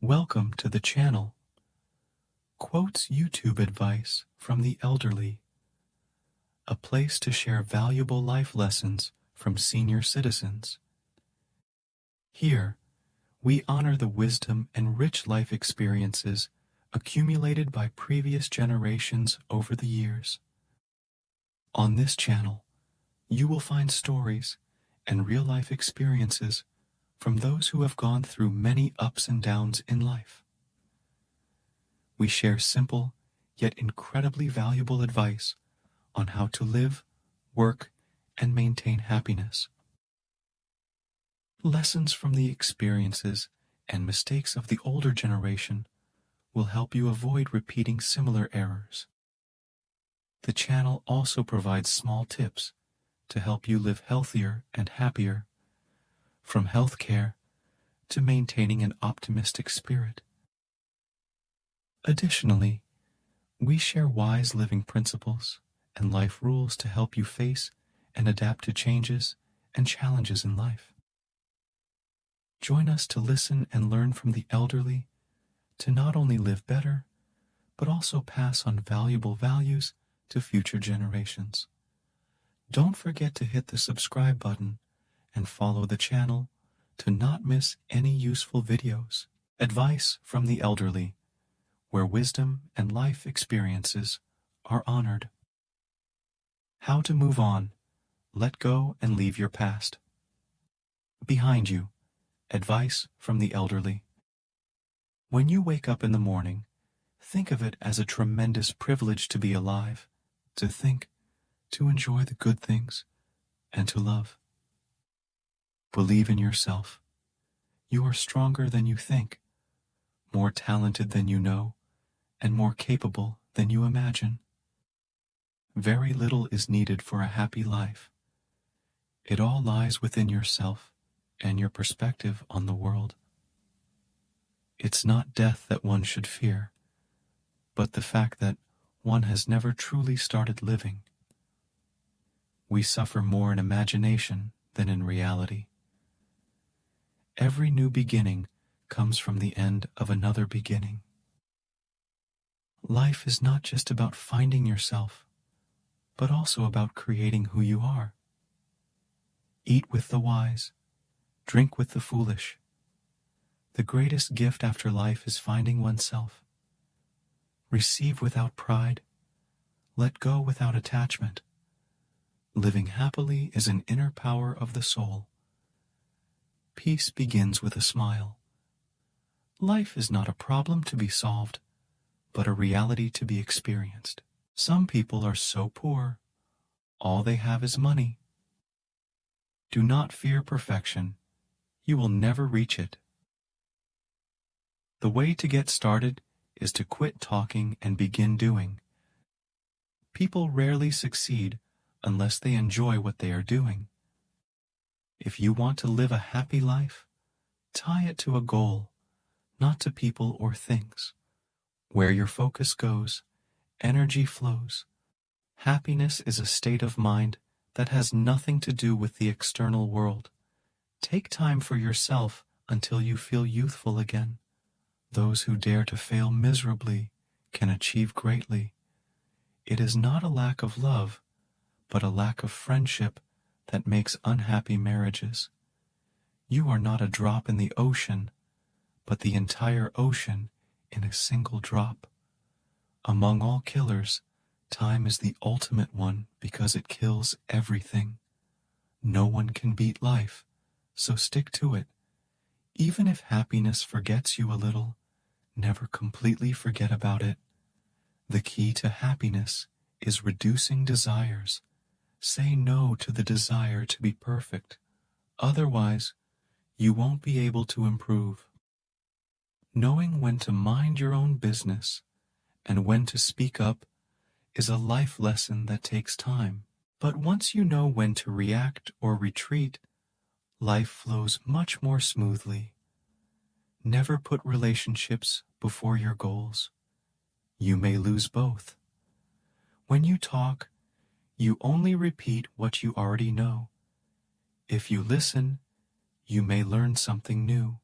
Welcome to the channel. Quotes YouTube advice from the elderly. A place to share valuable life lessons from senior citizens. Here, we honor the wisdom and rich life experiences accumulated by previous generations over the years. On this channel, you will find stories and real-life experiences from those who have gone through many ups and downs in life. We share simple, yet incredibly valuable advice on how to live, work, and maintain happiness. Lessons from the experiences and mistakes of the older generation will help you avoid repeating similar errors. The channel also provides small tips to help you live healthier and happier, from healthcare to maintaining an optimistic spirit. Additionally, we share wise living principles and life rules to help you face and adapt to changes and challenges in life. Join us to listen and learn from the elderly to not only live better, but also pass on valuable values to future generations. Don't forget to hit the subscribe button and follow the channel to not miss any useful videos. Advice from the elderly, where wisdom and life experiences are honored. How to move on, let go and leave your past. Behind you, advice from the elderly. When you wake up in the morning, think of it as a tremendous privilege to be alive, to think, to enjoy the good things, and to love. Believe in yourself. You are stronger than you think, more talented than you know, and more capable than you imagine. Very little is needed for a happy life. It all lies within yourself and your perspective on the world. It's not death that one should fear, but the fact that one has never truly started living. We suffer more in imagination than in reality. Every new beginning comes from the end of another beginning. Life is not just about finding yourself, but also about creating who you are. Eat with the wise, drink with the foolish. The greatest gift after life is finding oneself. Receive without pride, let go without attachment. Living happily is an inner power of the soul. Peace begins with a smile. Life is not a problem to be solved, but a reality to be experienced. Some people are so poor, all they have is money. Do not fear perfection. You will never reach it. The way to get started is to quit talking and begin doing. People rarely succeed unless they enjoy what they are doing. If you want to live a happy life, tie it to a goal, not to people or things. Where your focus goes, energy flows. Happiness is a state of mind that has nothing to do with the external world. Take time for yourself until you feel youthful again. Those who dare to fail miserably can achieve greatly. It is not a lack of love, but a lack of friendship that makes unhappy marriages. You are not a drop in the ocean, but the entire ocean in a single drop. Among all killers, time is the ultimate one because it kills everything. No one can beat life, so stick to it. Even if happiness forgets you a little, never completely forget about it. The key to happiness is reducing desires. Say no to the desire to be perfect. Otherwise, you won't be able to improve. Knowing when to mind your own business and when to speak up is a life lesson that takes time. But once you know when to react or retreat, life flows much more smoothly. Never put relationships before your goals. You may lose both. When you talk, you only repeat what you already know. If you listen, you may learn something new.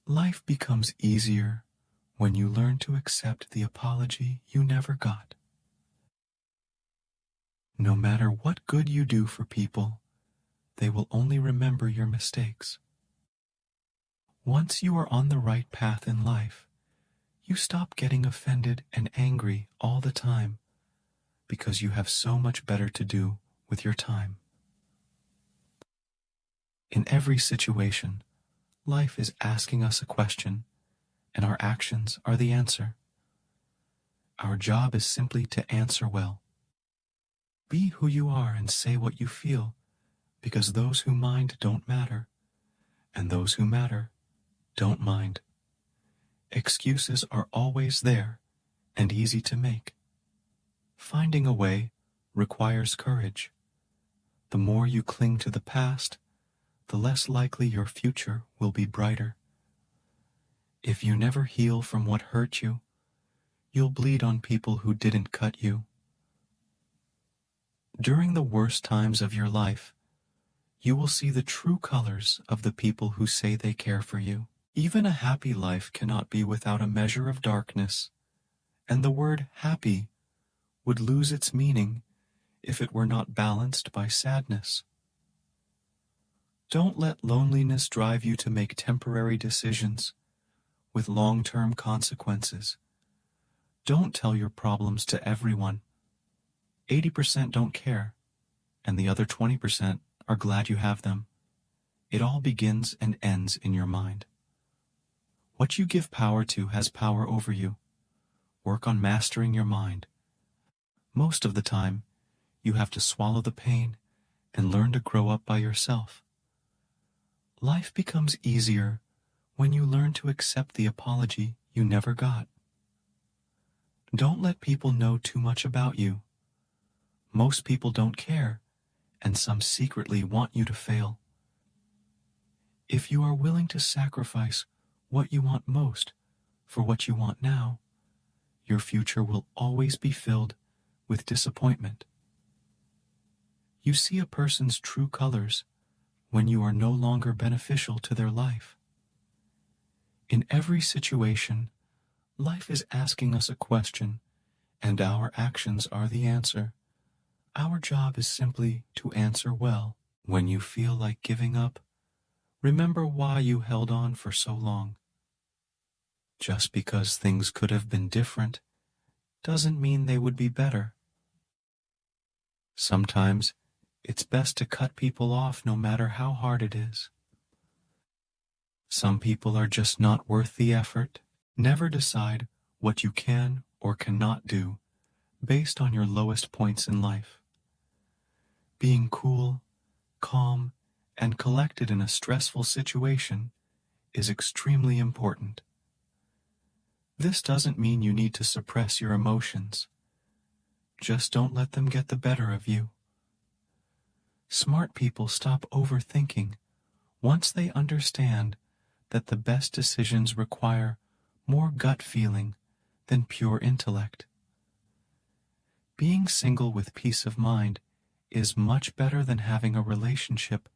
Life becomes easier when you learn to accept the apology you never got. No matter what good you do for people, they will only remember your mistakes. Once you are on the right path in life, you stop getting offended and angry all the time because you have so much better to do with your time. In every situation, life is asking us a question, and our actions are the answer. Our job is simply to answer well. Be who you are and say what you feel, because those who mind don't matter, and those who matter don't mind. Excuses are always there and easy to make. Finding a way requires courage. The more you cling to the past, the less likely your future will be brighter. If you never heal from what hurt you, you'll bleed on people who didn't cut you. During the worst times of your life, you will see the true colors of the people who say they care for you. Even a happy life cannot be without a measure of darkness, and the word happy would lose its meaning if it were not balanced by sadness. Don't let loneliness drive you to make temporary decisions with long-term consequences. Don't tell your problems to everyone. 80% don't care, and the other 20% are glad you have them. It all begins and ends in your mind. What you give power to has power over you. Work on mastering your mind. Most of the time, you have to swallow the pain and learn to grow up by yourself. Life becomes easier when you learn to accept the apology you never got. Don't let people know too much about you. Most people don't care, and some secretly want you to fail. If you are willing to sacrifice what you want most for what you want now, your future will always be filled with disappointment. You see a person's true colors when you are no longer beneficial to their life. In every situation, life is asking us a question, and our actions are the answer. Our job is simply to answer well. When you feel like giving up, remember why you held on for so long. Just because things could have been different doesn't mean they would be better. Sometimes it's best to cut people off no matter how hard it is. Some people are just not worth the effort. Never decide what you can or cannot do based on your lowest points in life. Being cool, calm, and collected in a stressful situation is extremely important. This doesn't mean you need to suppress your emotions. Just don't let them get the better of you. Smart people stop overthinking once they understand that the best decisions require more gut feeling than pure intellect. Being single with peace of mind is much better than having a relationship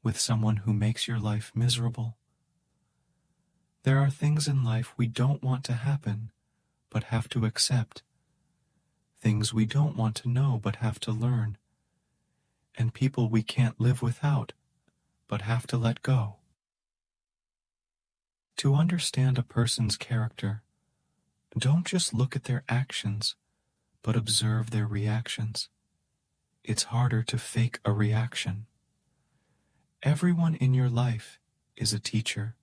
with someone who makes your life miserable. There are things in life we don't want to happen, but have to accept. Things we don't want to know, but have to learn. And people we can't live without, but have to let go. To understand a person's character, don't just look at their actions, but observe their reactions. It's harder to fake a reaction. Everyone in your life is a teacher.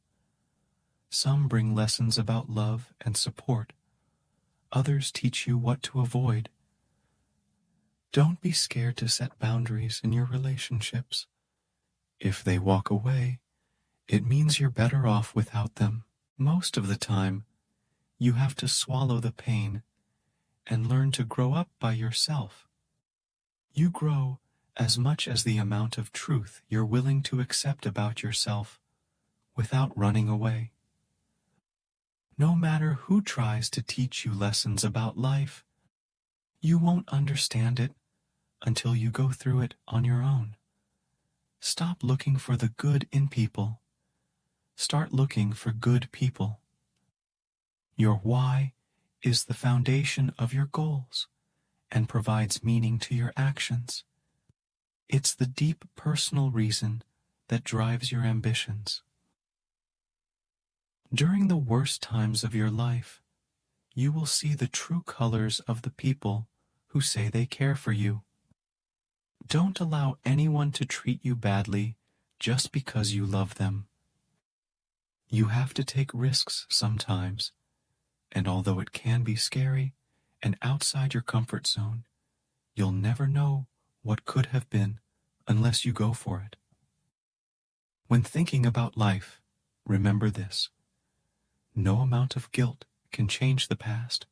Some bring lessons about love and support. Others teach you what to avoid. Don't be scared to set boundaries in your relationships. If they walk away, it means you're better off without them. Most of the time, you have to swallow the pain and learn to grow up by yourself. You grow as much as the amount of truth you're willing to accept about yourself without running away. No matter who tries to teach you lessons about life, you won't understand it until you go through it on your own. Stop looking for the good in people. Start looking for good people. Your why is the foundation of your goals and provides meaning to your actions. It's the deep personal reason that drives your ambitions. During the worst times of your life, you will see the true colors of the people who say they care for you. Don't allow anyone to treat you badly just because you love them. You have to take risks sometimes, and although it can be scary and outside your comfort zone, you'll never know what could have been unless you go for it. When thinking about life, remember this: no amount of guilt can change the past,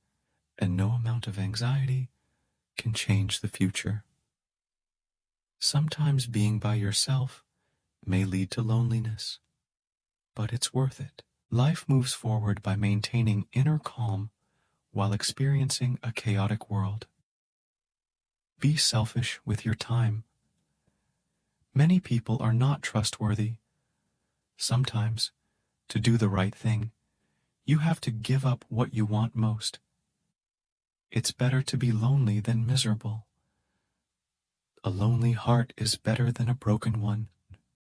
and no amount of anxiety can change the future. Sometimes being by yourself may lead to loneliness, but it's worth it. Life moves forward by maintaining inner calm while experiencing a chaotic world. Be selfish with your time. Many people are not trustworthy. Sometimes, to do the right thing, you have to give up what you want most. It's better to be lonely than miserable. A lonely heart is better than a broken one.